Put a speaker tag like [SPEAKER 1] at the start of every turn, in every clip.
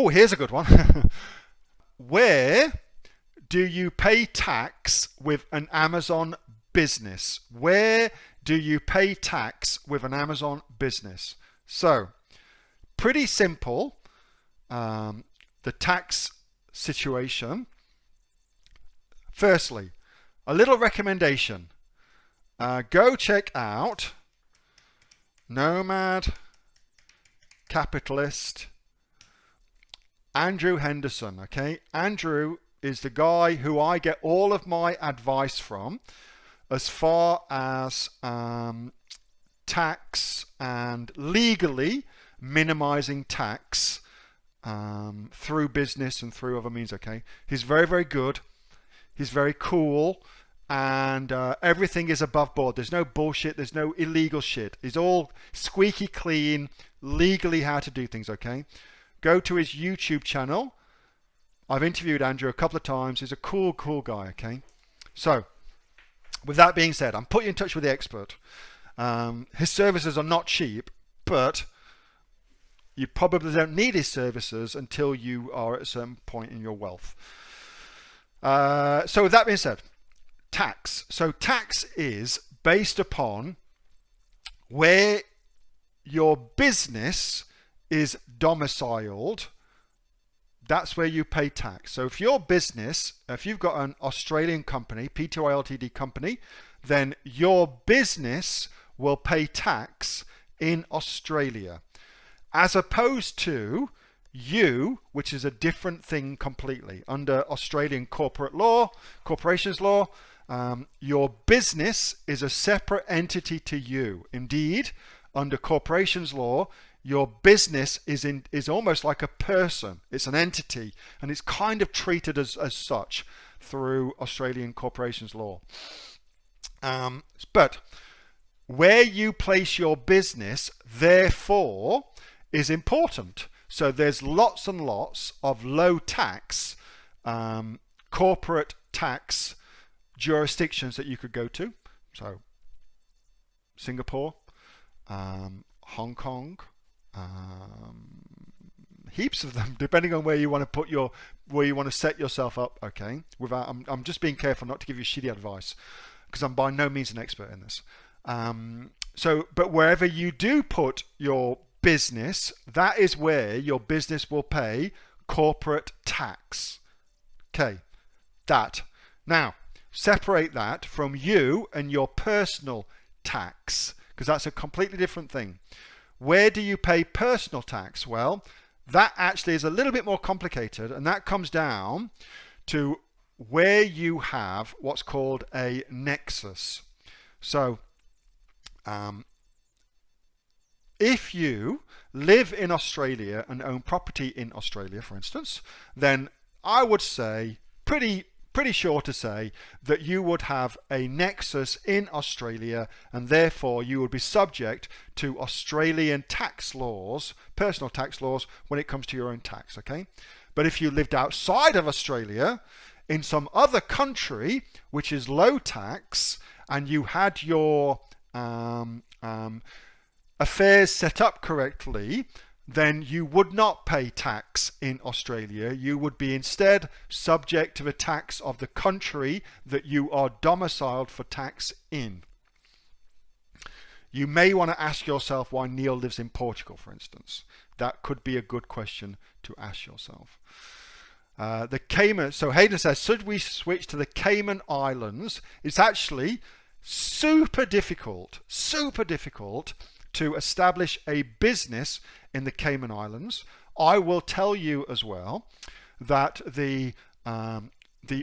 [SPEAKER 1] Oh, here's a good one. Where do you pay tax with an Amazon business? Where do you pay tax with an Amazon business? So, pretty simple, the tax situation. Firstly, a little recommendation. Go check out Nomad Capitalist Andrew Henderson. Okay, Andrew is the guy who I get all of my advice from as far as tax and legally minimizing tax through business and through other means. Okay, he's very, very good. He's very cool, and everything is above board. There's no bullshit. There's no illegal shit. It's all squeaky clean, legally how to do things. Okay, go to his YouTube channel. I've interviewed Andrew a couple of times. He's a cool guy. Okay, so with that being said, I'm putting you in touch with the expert. His services are not cheap, but you probably don't need his services until you are at a certain point in your wealth. So with that being said, tax. So tax is based upon where your business is domiciled. That's where you pay tax. So if your business, if you've got an Australian company, P2I Ltd company, then your business will pay tax in Australia, as opposed to you, which is a different thing completely. Under Australian corporate law, corporations law, your business is a separate entity to you. Indeed, under corporations law, your business is almost like a person. It's an entity, and it's kind of treated as such through Australian corporations law. But where you place your business, therefore, is important. So there's lots and lots of low tax corporate tax jurisdictions that you could go to. So Singapore, Hong Kong, heaps of them, depending on where you want to set yourself up. Okay, I'm just being careful not to give you shitty advice, because I'm by no means an expert in this. But wherever you do put your business, that is where your business will pay corporate tax. Okay, that. Now, separate that from you and your personal tax, because that's a completely different thing. Where do you pay personal tax? Well, that actually is a little bit more complicated, and that comes down to where you have what's called a nexus. So, if you live in Australia and own property in Australia, for instance, then I would say, pretty sure to say, that you would have a nexus in Australia, and therefore you would be subject to Australian tax laws, personal tax laws, when it comes to your own tax. Okay, but if you lived outside of Australia, in some other country which is low tax, and you had your affairs set up correctly, then you would not pay tax in Australia. You would be instead subject to the tax of the country that you are domiciled for tax in. You may want to ask yourself why Neil lives in Portugal, for instance. That could be a good question to ask yourself. The Cayman, so Hayden says, should we switch to the Cayman Islands? It's actually super difficult to establish a business in the Cayman Islands. I will tell you as well that the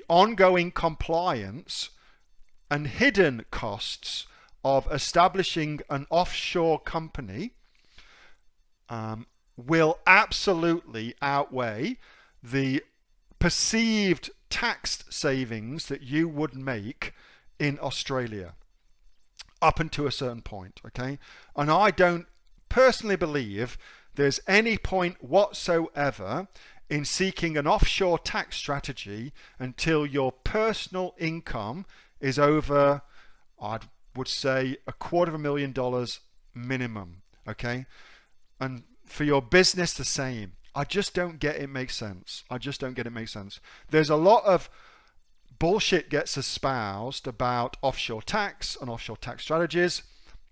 [SPEAKER 1] ongoing compliance and hidden costs of establishing an offshore company will absolutely outweigh the perceived tax savings that you would make in Australia up until a certain point. Okay, and I don't personally believe there's any point whatsoever in seeking an offshore tax strategy until your personal income is over, I would say, $250,000 minimum. Okay, and for your business the same. I just don't get it makes sense. I just don't get it makes sense. There's a lot of bullshit gets espoused about offshore tax and offshore tax strategies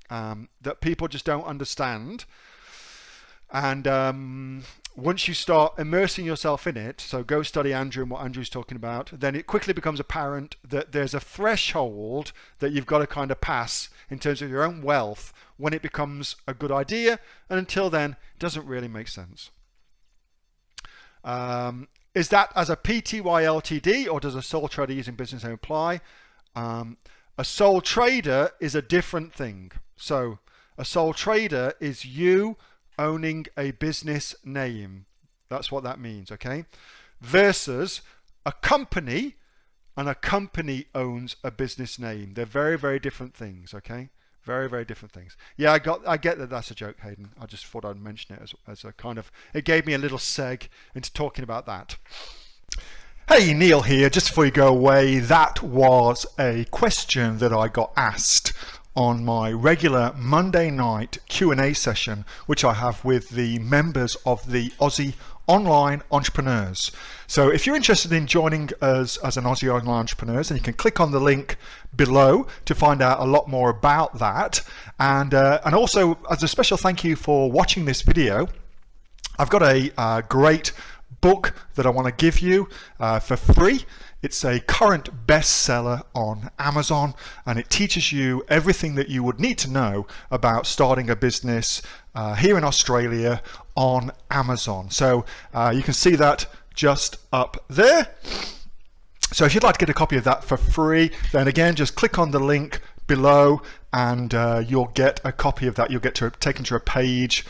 [SPEAKER 1] that people just don't understand. And once you start immersing yourself in it, so go study Andrew and what Andrew's talking about, then it quickly becomes apparent that there's a threshold that you've got to kind of pass in terms of your own wealth when it becomes a good idea, and until then, it doesn't really make sense. Is that as a PTY Ltd, or does a sole trader using business name apply? A sole trader is a different thing. So a sole trader is you owning a business name. That's what that means, okay? Versus a company, and a company owns a business name. They're very, very different things, okay? Very, very different things. Yeah, I get that that's a joke, Hayden. I just thought I'd mention it as a kind of, it gave me a little seg into talking about that. Hey, Neil here. Just before you go away, that was a question that I got asked on my regular Monday night Q&A session, which I have with the members of the Aussie Online Entrepreneurs. So if you're interested in joining us as an Aussie Online Entrepreneurs, then you can click on the link below to find out a lot more about that. And also, as a special thank you for watching this video, I've got a great book that I want to give you for free. It's a current bestseller on Amazon, and it teaches you everything that you would need to know about starting a business here in Australia on Amazon. So you can see that just up there. So if you'd like to get a copy of that for free, then again, just click on the link below and you'll get a copy of that. You'll get taken to a page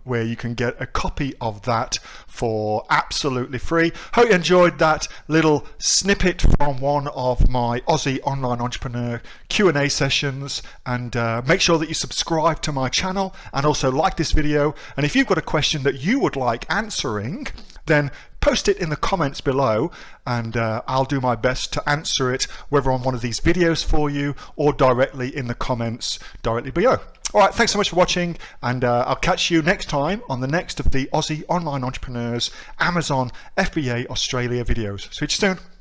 [SPEAKER 1] where you can get a copy of that for absolutely free. Hope you enjoyed that little snippet from one of my Aussie Online Entrepreneur Q&A sessions, and make sure that you subscribe to my channel and also like this video. And if you've got a question that you would like answering, then post it in the comments below, and I'll do my best to answer it, whether on one of these videos for you or directly in the comments directly below. All right, thanks so much for watching, and I'll catch you next time on the next of the Aussie Online Entrepreneurs Amazon FBA Australia videos. See you soon.